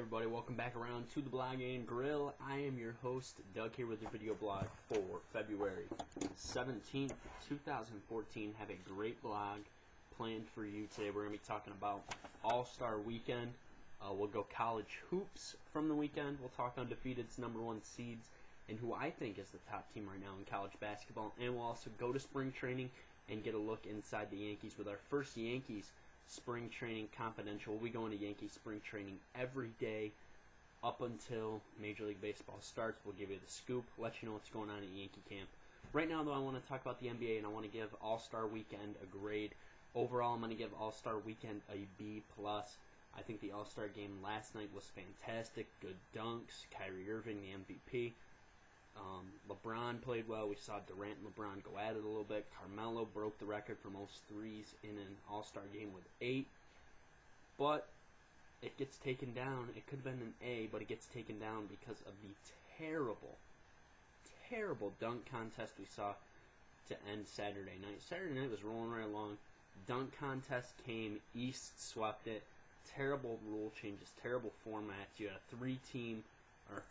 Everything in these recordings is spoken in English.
Everybody, welcome back around to the Blog and Grill. I am your host, Doug, here with your video blog for February 17th, 2014. Have a great blog planned for you today. We're going to be talking about All-Star Weekend. We'll go college hoops from the weekend. We'll talk undefeateds, #1 seeds, and who I think is the top team right now in college basketball. And we'll also go to spring training and get a look inside the Yankees with our first Yankees spring training confidential. We'll be going to Yankee spring training every day up until Major League Baseball starts. We'll give you the scoop, let you know what's going on at Yankee camp. Right now, though, I want to talk about the NBA, and I want to give All-Star Weekend a grade. Overall, I'm going to give All-Star Weekend a B+. I think the All-Star game last night was fantastic. Good dunks. Kyrie Irving, the MVP. LeBron played well. We saw Durant and LeBron go at it a little bit. Carmelo broke the record for most threes in an All-Star game with 8. But it gets taken down. It could have been an A, but it gets taken down because of the terrible, terrible dunk contest we saw to end Saturday night. Saturday night was rolling right along. Dunk contest came. East swept it. Terrible rule changes, terrible formats. You had a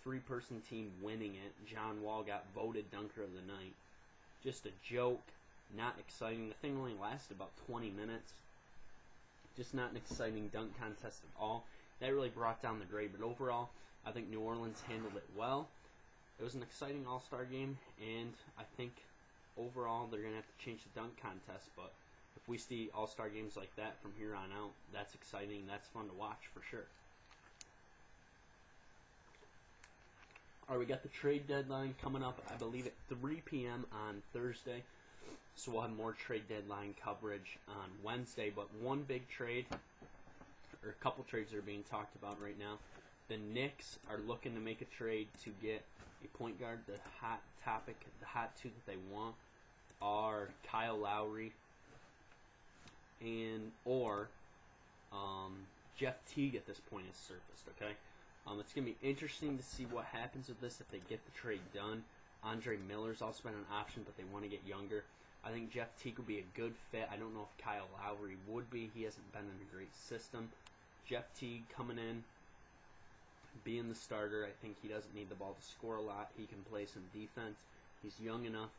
three-person team winning it. John Wall got voted Dunker of the Night. Just a joke. Not exciting. The thing only lasted about 20 minutes. Just not an exciting dunk contest at all. That really brought down the grade. But overall, I think New Orleans handled it well. It was an exciting All-Star game. And I think overall they're going to have to change the dunk contest. But if we see All-Star games like that from here on out, that's exciting. That's fun to watch for sure. Alright, we got the trade deadline coming up, I believe, at 3 p.m. on Thursday. So we'll have more trade deadline coverage on Wednesday. But one big trade, or a couple trades are being talked about right now. The Knicks are looking to make a trade to get a point guard. The hot topic, the hot two that they want are Kyle Lowry or Jeff Teague at this point has surfaced, okay? It's going to be interesting to see what happens with this if they get the trade done. Andre Miller's also been an option, but they want to get younger. I think Jeff Teague would be a good fit. I don't know if Kyle Lowry would be. He hasn't been in a great system. Jeff Teague coming in, being the starter. I think he doesn't need the ball to score a lot. He can play some defense. He's young enough.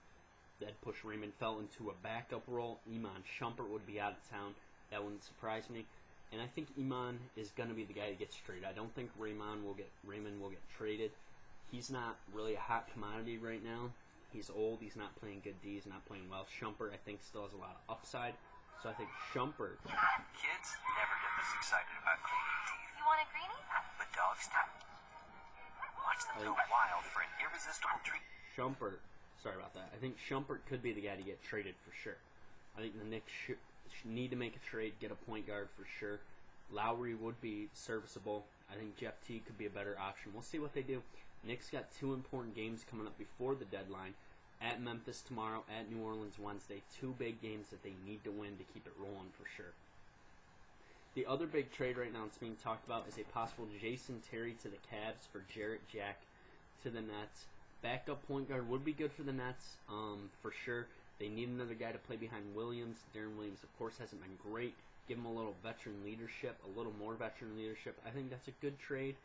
That'd push Raymond Felton into a backup role. Iman Shumpert would be out of town. That wouldn't surprise me. And I think Iman is going to be the guy that gets traded. I don't think Raymond will get traded. He's not really a hot commodity right now. He's old. He's not playing good D. He's not playing well. Shumpert, I think, still has a lot of upside. So I think Shumpert. Kids never get this excited about cleaning teeth. You want a greenie? But dogs do. Watch them go wild for an irresistible treat. Shumpert. Sorry about that. I think Shumpert could be the guy to get traded for sure. I think the Knicks need to make a trade, get a point guard for sure. Lowry would be serviceable. I think Jeff Teague could be a better option. We'll see what they do. Knicks got 2 important games coming up before the deadline. At Memphis tomorrow, at New Orleans Wednesday. 2 big games that they need to win to keep it rolling for sure. The other big trade right now that's being talked about is a possible Jason Terry to the Cavs for Jarrett Jack to the Nets. Backup point guard would be good for the Nets, for sure. They need another guy to play behind Williams. Darren Williams, of course, hasn't been great. Give him a little veteran leadership, a little more veteran leadership. I think that's a good trade.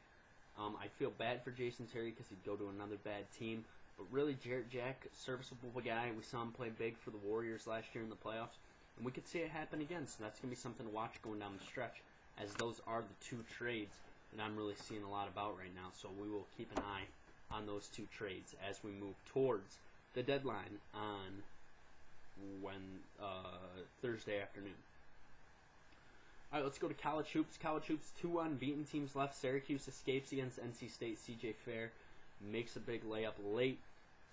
I feel bad for Jason Terry because he'd go to another bad team. But really, Jarrett Jack, serviceable guy. We saw him play big for the Warriors last year in the playoffs. And we could see it happen again. So that's going to be something to watch going down the stretch, as those are the 2 trades that I'm really seeing a lot about right now. So we will keep an eye on those 2 trades as we move towards the deadline on Thursday afternoon. All right, let's go to college hoops. College hoops, 2 unbeaten teams left. Syracuse escapes against NC State. CJ Fair makes a big layup late.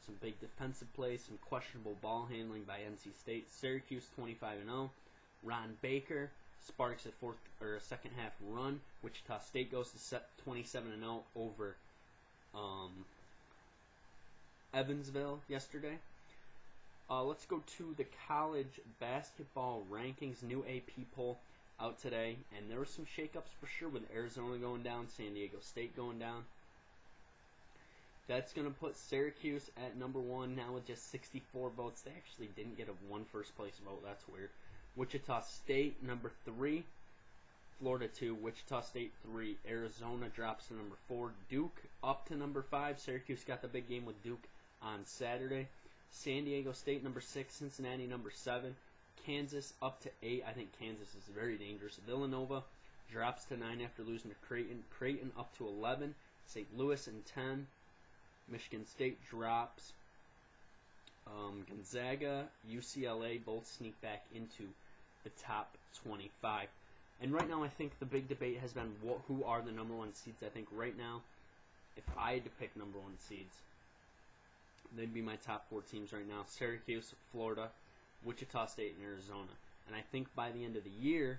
Some big defensive plays, some questionable ball handling by NC State. Syracuse 25-0. Ron Baker sparks a second half run. Wichita State goes to 27-0 over Evansville yesterday. Let's go to the college basketball rankings. New AP poll out today, and there were some shakeups for sure with Arizona going down, San Diego State going down. That's going to put Syracuse at #1 now with just 64 votes. They actually didn't get a 1 first place vote. That's weird. Wichita State #3. Florida 2, Wichita State 3, Arizona drops to number 4, Duke up to number 5. Syracuse got the big game with Duke on Saturday. San Diego State number 6, Cincinnati number 7, Kansas up to 8. I think Kansas is very dangerous. Villanova drops to 9 after losing to Creighton. Creighton up to 11, St. Louis in 10. Michigan State drops. Gonzaga, UCLA both sneak back into the top 25. And right now I think the big debate has been who are the number 1 seeds. I think right now, if I had to pick number 1 seeds, they'd be my top 4 teams right now. Syracuse, Florida, Wichita State, and Arizona. And I think by the end of the year,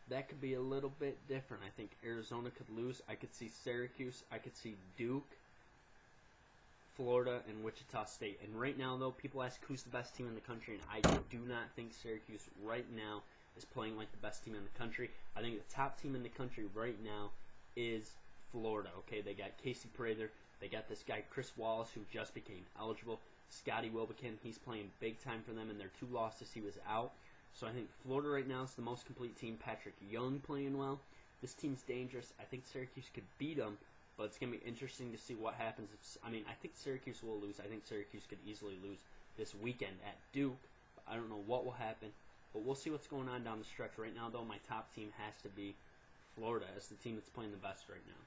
that could be a little bit different. I think Arizona could lose. I could see Syracuse. I could see Duke, Florida, and Wichita State. And right now, though, people ask who's the best team in the country, and I do not think Syracuse right now is playing like the best team in the country. I think the top team in the country right now is Florida. Okay, they got Casey Prather. They got this guy, Chris Wallace, who just became eligible. Scotty Wilbekin, he's playing big time for them, and their 2 losses, he was out. So I think Florida right now is the most complete team. Patrick Young playing well. This team's dangerous. I think Syracuse could beat them, but it's going to be interesting to see what happens. I think Syracuse will lose. I think Syracuse could easily lose this weekend at Duke. I don't know what will happen, but we'll see what's going on down the stretch. Right now, though, my top team has to be Florida as the team that's playing the best right now.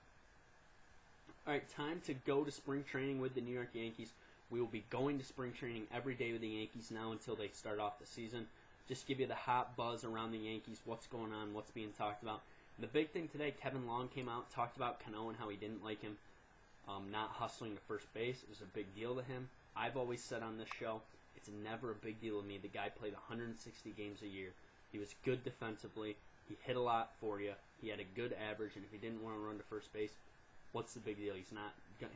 All right, time to go to spring training with the New York Yankees. We will be going to spring training every day with the Yankees now until they start off the season. Just give you the hot buzz around the Yankees, what's going on, what's being talked about. The big thing today, Kevin Long came out, talked about Cano and how he didn't like him not hustling to first base. It was a big deal to him. I've always said on this show, it's never a big deal to me. The guy played 160 games a year. He was good defensively. He hit a lot for you. He had a good average, and if he didn't want to run to first base, what's the big deal?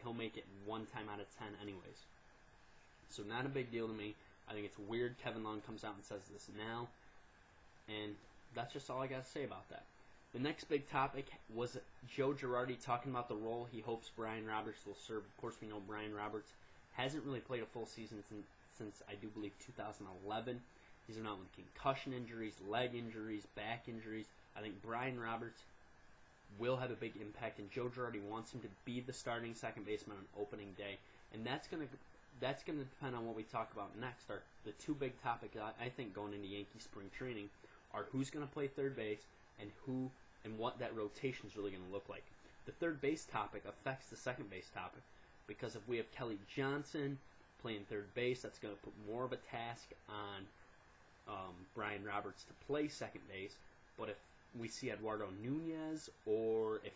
He'll make it 1 time out of 10 anyways. So not a big deal to me. I think it's weird Kevin Long comes out and says this now. And that's just all I got to say about that. The next big topic was Joe Girardi talking about the role he hopes Brian Roberts will serve. Of course, we know Brian Roberts hasn't really played a full season since I do believe 2011. He's been out with concussion injuries, leg injuries, back injuries. I think Brian Roberts will have a big impact, and Joe Girardi wants him to be the starting second baseman on opening day. And that's going to depend on what we talk about next. The 2 big topics I think going into Yankee spring training are who's going to play third base and what that rotation is really going to look like. The third base topic affects the second base topic because if we have Kelly Johnson playing third base, that's going to put more of a task on Brian Roberts to play second base. But if we see Eduardo Nunez or if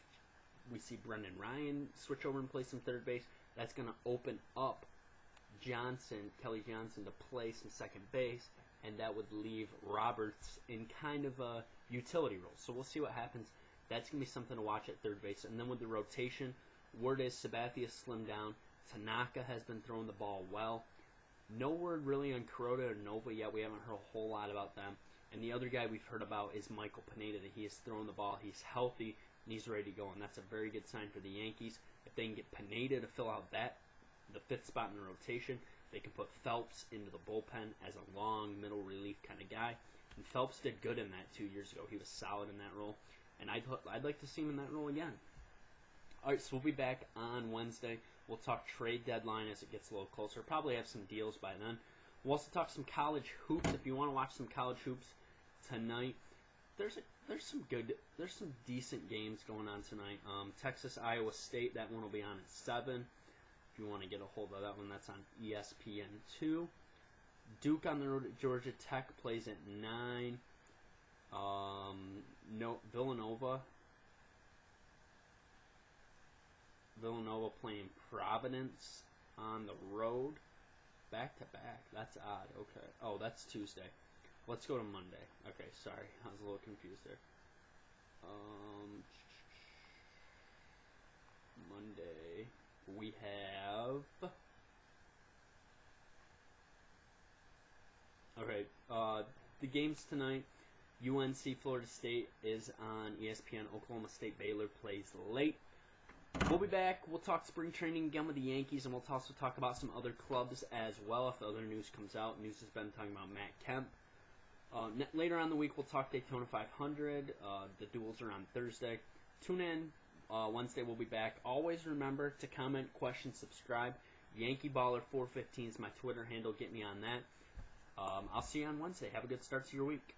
we see Brendan Ryan switch over and play some third base, that's going to open up Kelly Johnson to play some second base, and that would leave Roberts in kind of a utility role. So we'll see what happens. That's going to be something to watch at third base. And then with the rotation, word is Sabathia slimmed down. Tanaka has been throwing the ball well. No word really on Kuroda or Nova yet. We haven't heard a whole lot about them. And the other guy we've heard about is Michael Pineda, that he is throwing the ball. He's healthy, and he's ready to go. And that's a very good sign for the Yankees. If they can get Pineda to fill out the 5th spot in the rotation, they can put Phelps into the bullpen as a long middle relief kind of guy. And Phelps did good in that 2 years ago. He was solid in that role. And I'd like to see him in that role again. All right, so we'll be back on Wednesday. We'll talk trade deadline as it gets a little closer. Probably have some deals by then. We'll also talk some college hoops. If you want to watch some college hoops tonight, there's some decent games going on tonight. Texas, Iowa State, that one will be on at 7. If you want to get a hold of that one, that's on ESPN2. Duke on the road at Georgia Tech plays at 9. Villanova playing Providence on the road. Back to back. That's odd. Okay. Oh, that's Tuesday. Let's go to Monday. Okay, sorry. I was a little confused there. Monday. We have... Okay, the games tonight. UNC Florida State is on ESPN. Oklahoma State Baylor plays late. We'll be back. We'll talk spring training again with the Yankees, and we'll also talk about some other clubs as well if other news comes out. News has been talking about Matt Kemp Later on in the week, we'll talk Daytona 500. The duels are on Thursday. Tune in. Wednesday, we'll be back. Always remember to comment, question, subscribe. Yankee Baller 415 is my Twitter handle. Get me on that. I'll see you on Wednesday. Have a good start to your week.